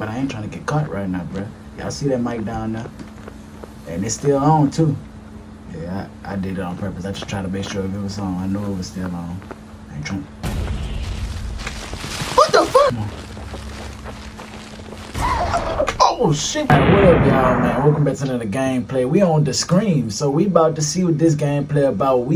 But I ain't trying to get caught right now, bro. Y'all see that mic down there? And it's still on too. Yeah, I did it on purpose. I just tried to make sure if it was on. I knew it was still on. I ain't trying. What the fuck? Oh shit! What up, y'all, man? Welcome back to another gameplay. We on the Scream, so we about to see what this gameplay about.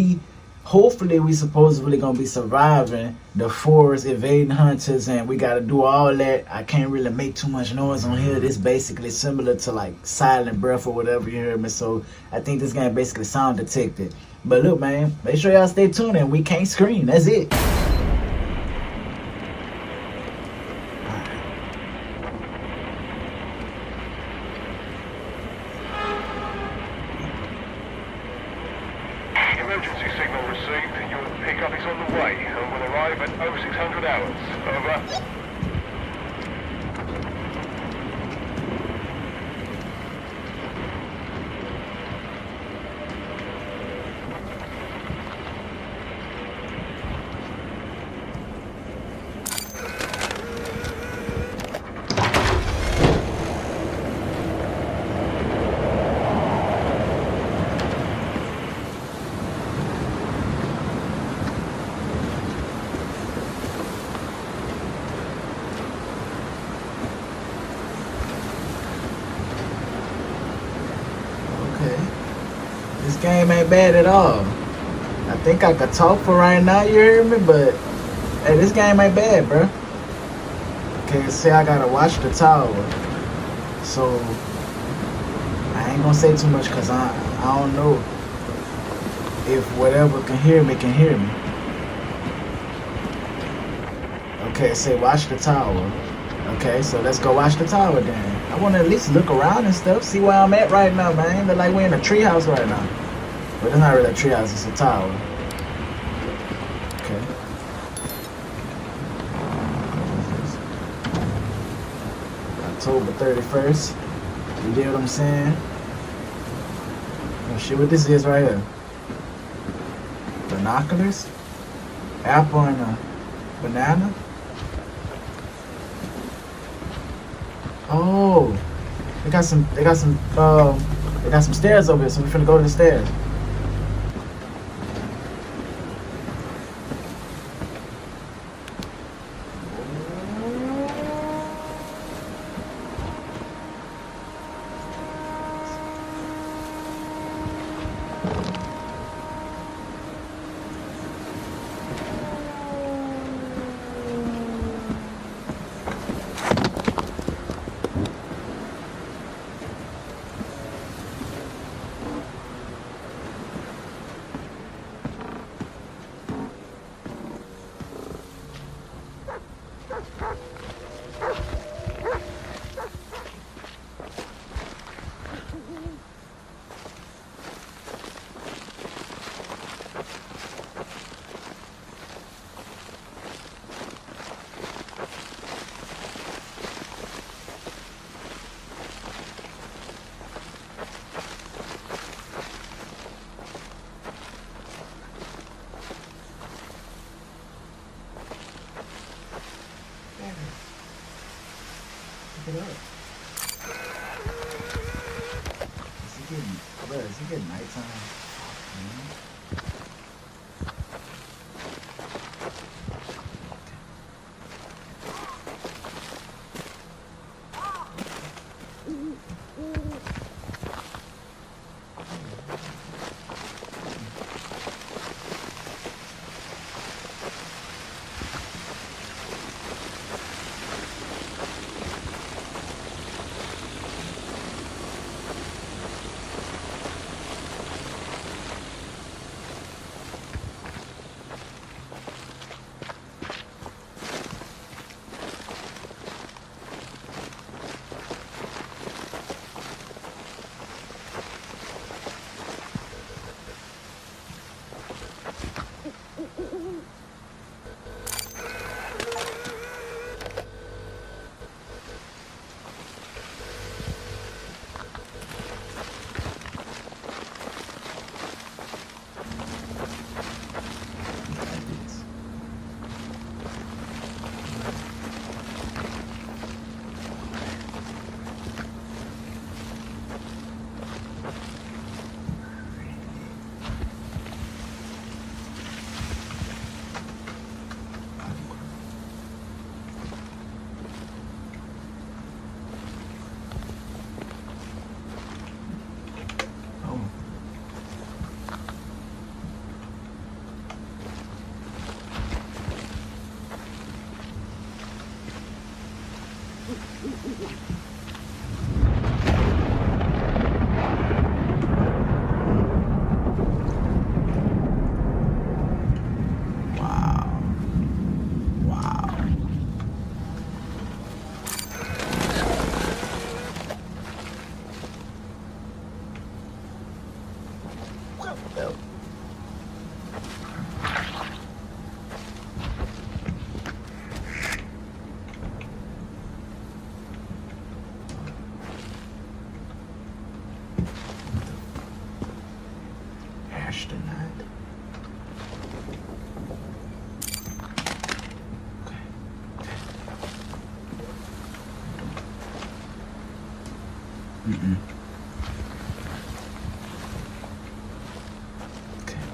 Hopefully we supposedly gonna be surviving the forest, evading hunters, and we gotta do all that. I can't really make too much noise on here. This basically similar to like Silent Breath or whatever, you heard me. So I think this game basically sound detected. But look, man, make sure y'all stay tuned and we can't scream. That's it. Emergency signal received. Your pickup is on the way and will arrive at 0600 hours. Over. This game ain't bad at all. I think I could talk for right now, you hear me? But hey, this game ain't bad, bro. Okay, see, I gotta watch the tower. So I ain't gonna say too much because I don't know if whatever can hear me can hear me. Okay, say watch the tower. Okay, so let's go watch the tower then. I wanna at least look around and stuff, see where I'm at right now, man. Look like we're in a treehouse right now. But it's not really a treehouse, it's a tower. Okay. October 31st. You get what I'm saying? Oh shit, what this is right here? Binoculars? Apple and a banana? Oh, they got some stairs over here, so we're finna go to the stairs. Pick it up. Is it getting nighttime? Wow. Wow. Well. Astronaut. Okay. Mm-mm. Okay.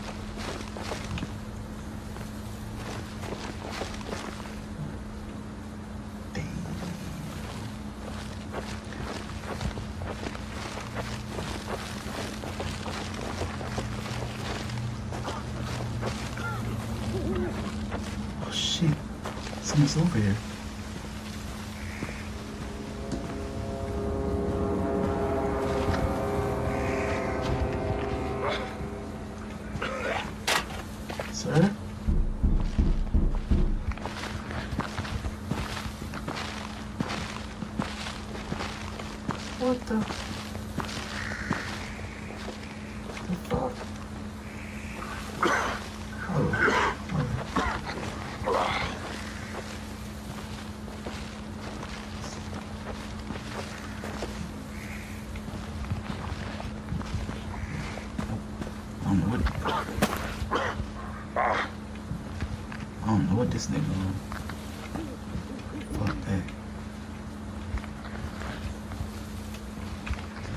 Dang. Oh shit. Someone's over here. Sir? What the fuck? Oh. I don't know what. I don't know what this nigga on. Fuck that.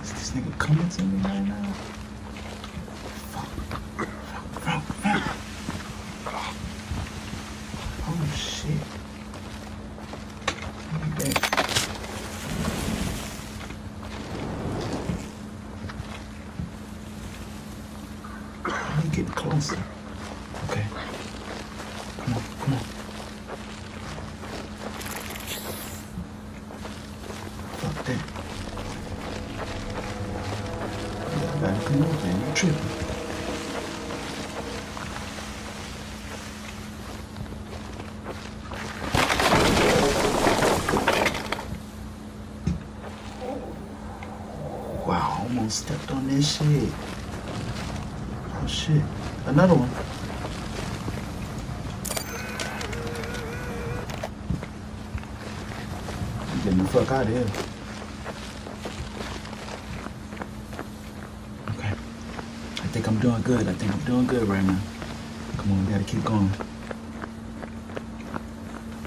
Is this nigga coming to me right now? Fuck. Fuck. Oh shit. Look at that. He getting closer. Okay. Come on. Fuck that. I gotta come over and you tripping. Wow, I almost stepped on this shit. Oh shit. Another one. I'm getting the fuck out of here. Okay. I think I'm doing good right now. Come on, we gotta keep going.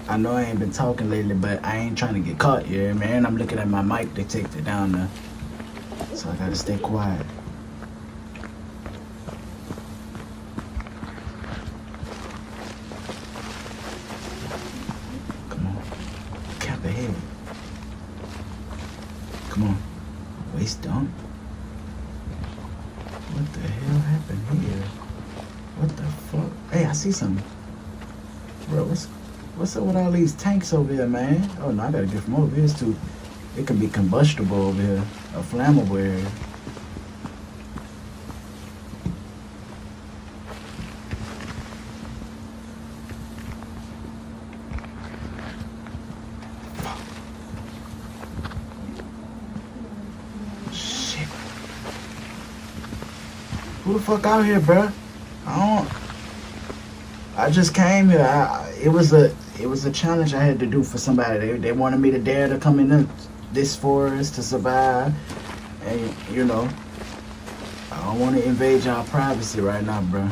I know I ain't been talking lately, but I ain't trying to get caught, yeah, man. I'm looking at my mic detector down there. So I gotta stay quiet. Come on. Cap ahead. Come on. Waist dump. What the hell happened here? What the fuck? Hey, I see something. Bro, what's up with all these tanks over here, man? Oh no, I gotta get from over here too. It can be combustible over here. A flammable area. Shit. Who the fuck out here, bruh? I just came here. It was a challenge I had to do for somebody. They wanted me to dare to come in this forest to survive, and you know, I don't want to invade y'all privacy right now, bro.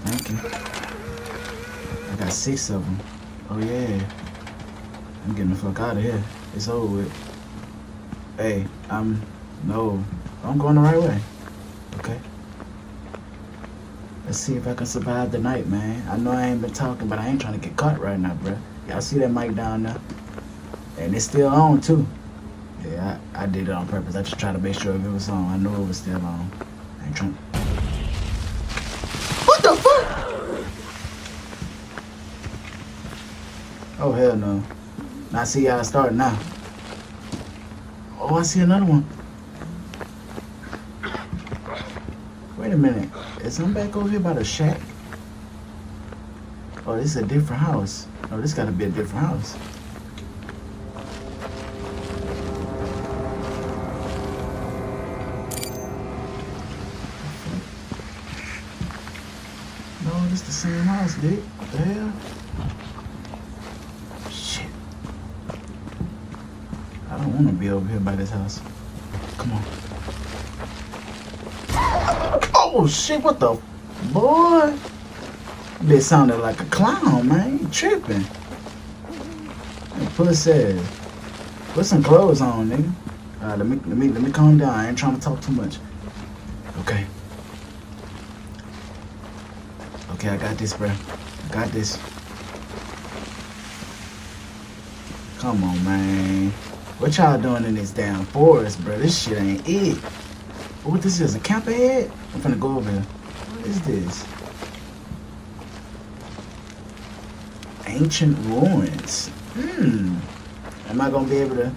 Thank you. I got 6 of them. Oh yeah. I'm getting the fuck out of here. It's over with. Hey, I'm going the right way. Okay. Let's see if I can survive the night, man. I know I ain't been talking, but I ain't trying to get caught right now, bro. Y'all see that mic down there? And it's still on, too. Yeah, I did it on purpose. I just tried to make sure if it was on. I knew it was still on. I ain't trying. What the fuck? Oh, hell no. I see y'all starting now. Oh, I see another one. Wait a minute. Is I'm back over here by the shack? Oh, this is a different house. Oh, this gotta be a different house. No, this the same house, dude. What the hell? Shit. I don't want to be over here by this house. Come on. Oh, shit, what the... Boy. Bitch sounded like a clown, man. You tripping. Pussy. Put some clothes on, nigga. Let me calm down. I ain't trying to talk too much. Okay. Okay, I got this, bro. I got this. Come on, man. What y'all doing in this damn forest, bro? This shit ain't it. What this is? A camp ahead? I'm finna go over here. What is this? Ancient ruins. Am I gonna be able to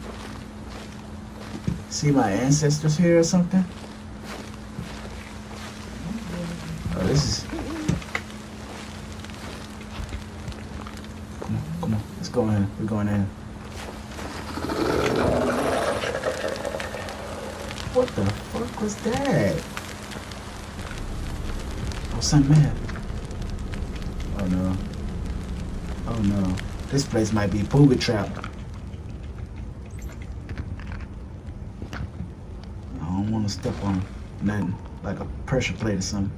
see my ancestors here or something? Oh, this is... Come on. Let's go in. We're going in. What the fuck was that? Oh, something mad. Oh no. Oh no. This place might be a booby trap. I don't want to step on nothing like a pressure plate or something.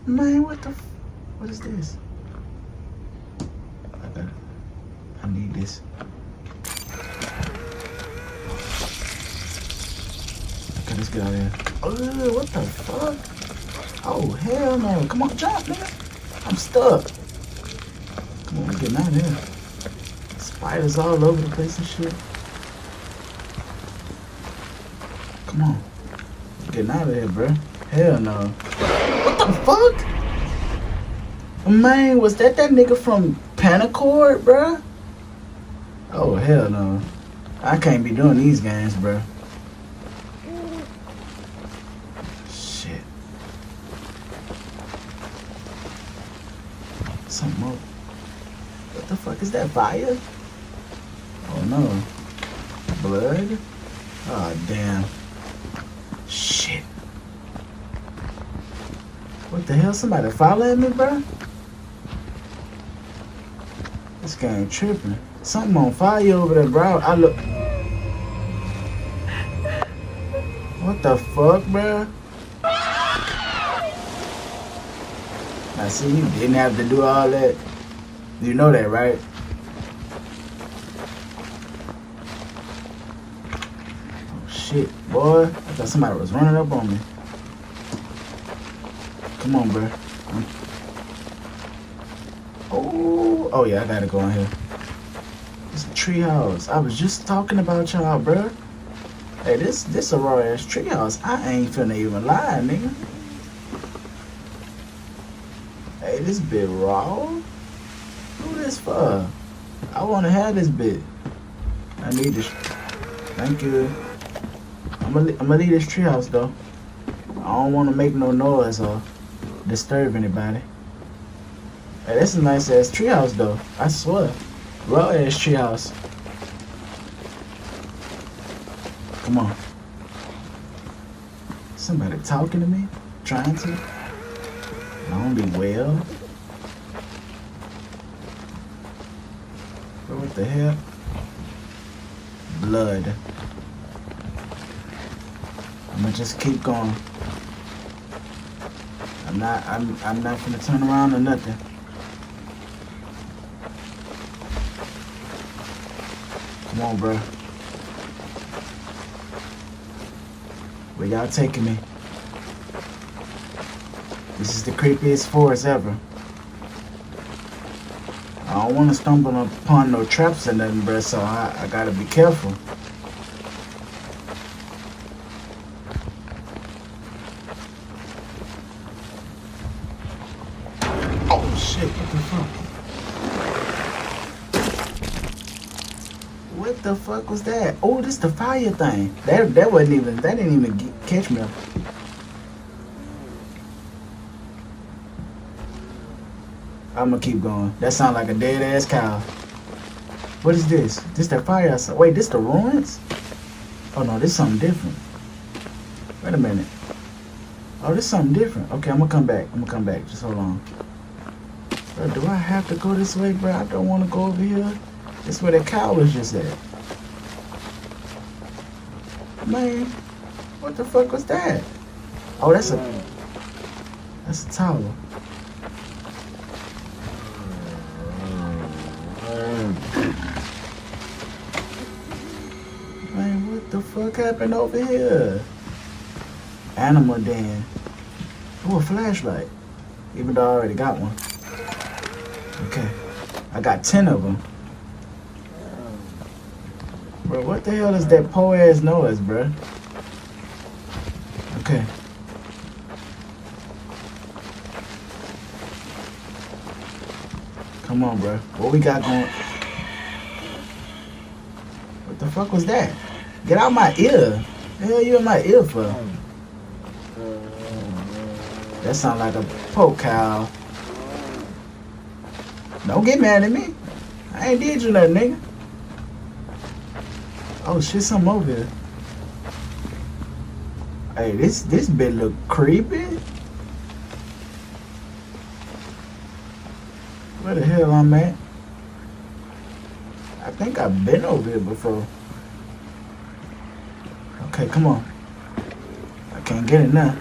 Man, what the what is this? I need this. Okay, let's get out of here. Oh, what the fuck? Oh, hell no. Come on, jump, man. I'm stuck. Come on, we're getting out of here. Spiders all over the place and shit. Come on. We're getting out of here, bro. Hell no. What the fuck? Man, was that nigga from Panacord, bro? Oh, hell no. I can't be doing these games, bro. Shit. Something more. What the fuck is that, fire? Oh no. Blood? Oh damn. Shit. What the hell? Somebody following me, bro? This game tripping. Something on fire over there, bro. I look. What the fuck, bro? I see you didn't have to do all that. You know that, right? Oh shit, boy. I thought somebody was running up on me. Come on, bro. Oh yeah, I gotta go in here. It's a treehouse. I was just talking about y'all, bro. Hey, this a raw ass treehouse. I ain't finna even lie, nigga. Hey, this bit raw. Who this for? I wanna have this bit. I need this. Thank you. I'm gonna leave this treehouse though. I don't wanna make no noise or disturb anybody. Hey, that's a nice ass treehouse though. I swear. Raw ass treehouse. Come on. Somebody talking to me? Trying to? I don't be well. What the hell? Blood. I'm gonna just keep going. I'm not gonna turn around or nothing. Come on, bro. Where y'all taking me? This is the creepiest forest ever. I don't want to stumble upon no traps or nothing, bro, so I gotta be careful. Oh shit, what the fuck? What the fuck was that? Oh, this the fire thing. That wasn't even. That didn't even catch me. I'm gonna keep going. That sounds like a dead ass cow. What is this? This that fire outside. Wait, this the ruins? Oh no, this something different. Wait a minute. Oh, this something different. Okay, I'm gonna come back. Just hold on. Bro, do I have to go this way, bro? I don't want to go over here. This where the cow was just at. Man, what the fuck was that? Oh, that's a tower. Man, what the fuck happened over here? Animal den. Oh, a flashlight. Even though I already got one. Okay. I got 10 of them. Bro, what the hell is that poor ass noise, bro? Okay. Come on, bro. What we got going? What the fuck was that? Get out my ear. The hell you in my ear for? That sound like a poke cow. Don't get mad at me. I ain't did you nothing, nigga. Oh shit, something over here. Hey, this bit look creepy. Where the hell I'm at? I think I've been over here before. Okay, come on. I can't get it now.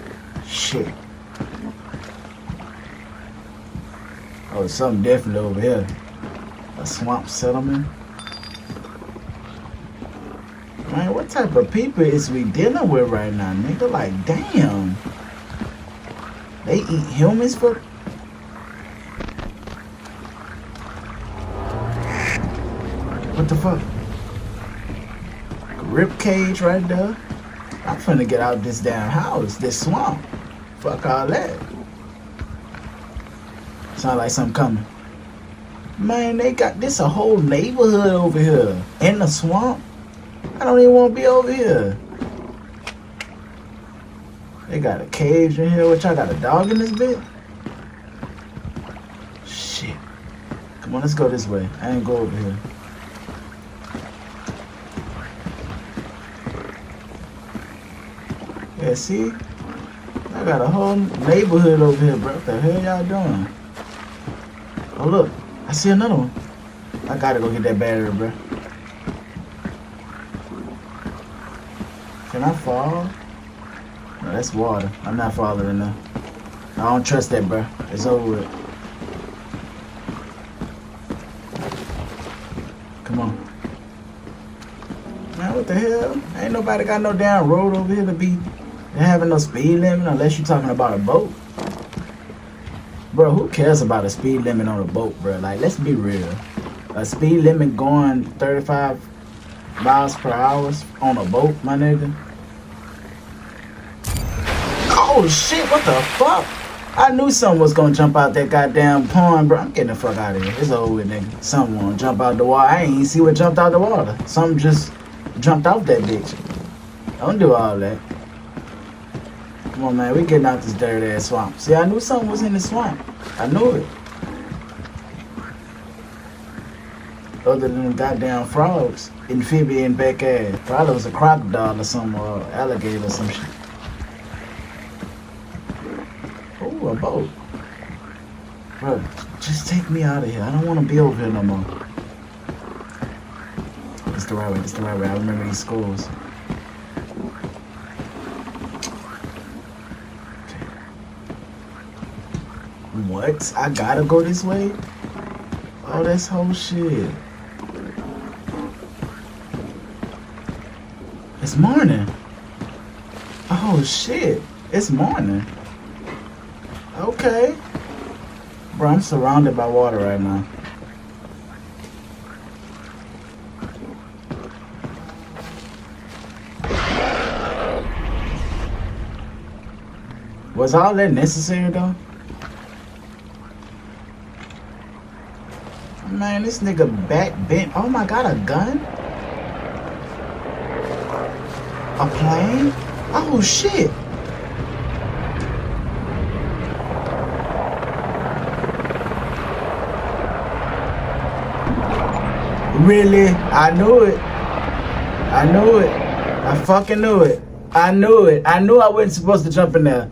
Shit. Oh, something definitely over here. A swamp settlement. Man, what type of people is we dealing with right now, nigga? Like, damn. They eat humans for... What the fuck? Rib cage right there. I'm finna get out this damn house, this swamp. Fuck all that. Sound like something coming. Man, they got this a whole neighborhood over here. In the swamp. I don't even want to be over here. They got a cage in here. Which I got a dog in this bit? Shit. Come on, let's go this way. I ain't go over here. Yeah, see? I got a whole neighborhood over here, bro. What the hell y'all doing? Oh, look. I see another one. I gotta go get that battery, bro. Can I fall? No, that's water. I'm not falling in there. I don't trust that, bro. It's over with. Come on. Man, what the hell? Ain't nobody got no damn road over here to be having no speed limit unless you're talking about a boat. Bro, who cares about a speed limit on a boat, bro? Like, let's be real. A speed limit going 35 miles per hour on a boat, my nigga. Oh shit, what the fuck? I knew something was gonna jump out that goddamn pond, bro. I'm getting the fuck out of here. It's over with, nigga. Something gonna jump out the water. I ain't even see what jumped out the water. Something just jumped off that bitch. Don't do all that. Come on, man. We getting out this dirty ass swamp. See, I knew something was in the swamp. I knew it. Other than the goddamn frogs, amphibian back ass. Probably was a crocodile or some alligator or some shit. Oh, a boat. Bro, just take me out of here. I don't want to be over here no more. This the right way. This the right way. I remember these schools. What? I gotta go this way? Oh, that's whole shit. It's morning. Oh shit. It's morning. Okay. Bro, I'm surrounded by water right now. Was all that necessary though? Man, this nigga back bent. Oh my god, a gun? A plane? Oh shit. Really? I knew it. I knew it. I fucking knew it. I knew it. I knew I wasn't supposed to jump in there.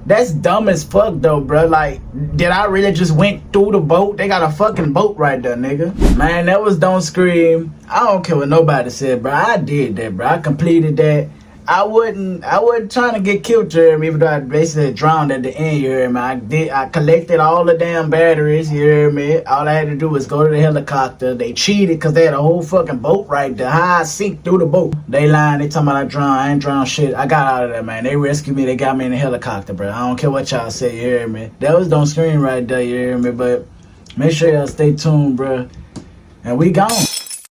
That's dumb as fuck though, bro. Like, did I really just went through the boat? They got a fucking boat right there, nigga. Man, that was Don't Scream. I don't care what nobody said, bro. I did that, bro. I completed that. I wasn't trying to get killed, Jeremy, even though I basically drowned at the end, you hear me? I collected all the damn batteries, you hear me? All I had to do was go to the helicopter. They cheated because they had a whole fucking boat right there. How I sink through the boat. They lying, they talking about I drowned. I ain't drowned shit. I got out of there, man. They rescued me, they got me in the helicopter, bro. I don't care what y'all say, you hear me? That was Don't Scream right there, you hear me? But make sure y'all stay tuned, bro. And we gone.